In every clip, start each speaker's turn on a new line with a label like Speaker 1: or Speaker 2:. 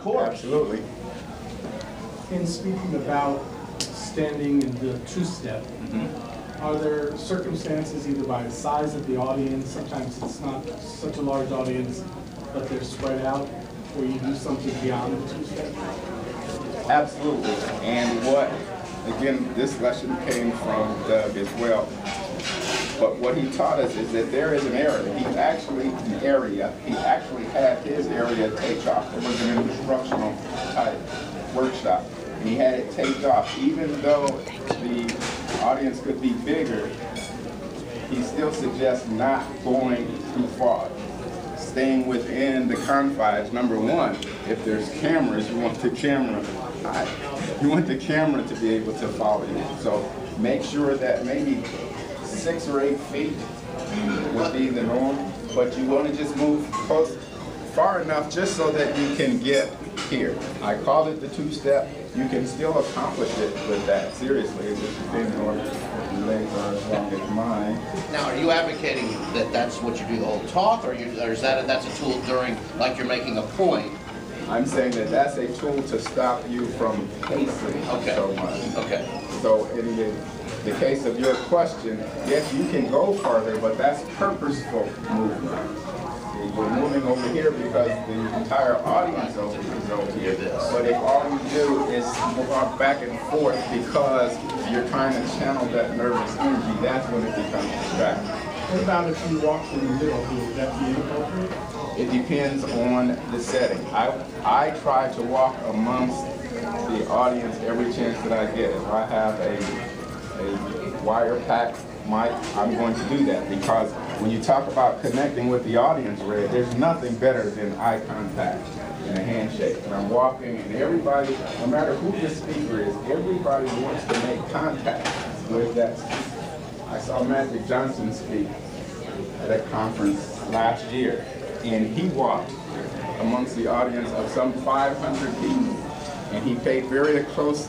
Speaker 1: course.
Speaker 2: Absolutely.
Speaker 3: In speaking about standing in the two-step, are there circumstances, either by the size of the audience, sometimes it's not such a large audience, but they're spread out, where you do something beyond the two-step?
Speaker 2: Absolutely. And again, this lesson came from Doug as well. But what he taught us is that there is an area. He actually had his area taped off. It was an instructional type workshop. And he had it taped off. Even though the audience could be bigger, he still suggests not going too far. Staying within the confines. Number one, if there's cameras, you want the camera high. You want the camera to be able to follow you. So make sure that maybe 6 or 8 feet would be the norm, but you want to just move close, far enough just so that you can get here. I call it the two-step. You can still accomplish it with that. Seriously, it's just depending on if your legs are as long as mine.
Speaker 1: Now, are you advocating that that's what you do the whole talk, or is that's a tool during, like you're making a point?
Speaker 2: I'm saying that that's a tool to stop you from pacing so much.
Speaker 1: Okay.
Speaker 2: So in the case of your question, yes, you can go farther, but that's purposeful movement. You're moving over here because the entire audience is over here. But if all you do is walk back and forth because you're trying to channel that nervous energy, that's when it becomes distracting.
Speaker 3: What about if you walk in the middle? Would that be inappropriate?
Speaker 2: It depends on the setting. I try to walk amongst the audience every chance that I get. If I have a wire-packed mic, I'm going to do that, because when you talk about connecting with the audience, Red, there's nothing better than eye contact and a handshake. And I'm walking, and everybody, no matter who the speaker is, everybody wants to make contact with that speaker. I saw Magic Johnson speak at a conference last year, and he walked amongst the audience of some 500 people, and he paid very close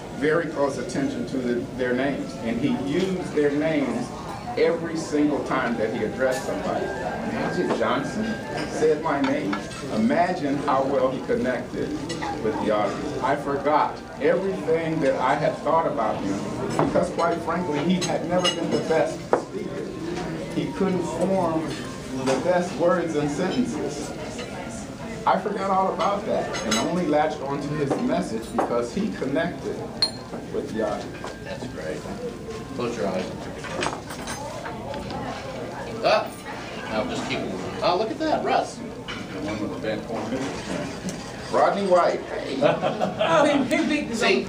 Speaker 2: attention to their names, and he used their names every single time that he addressed somebody. Magic Johnson said my name. Imagine how well he connected with the audience. I forgot everything that I had thought about him, because quite frankly, he had never been the best speaker. He couldn't form the best words and sentences. I forgot all about that and only latched onto his message because he connected with the audience.
Speaker 1: That's great. Close your eyes. Up. Now just keep moving. Oh, look at that, Russ.
Speaker 2: Rodney White.
Speaker 1: See,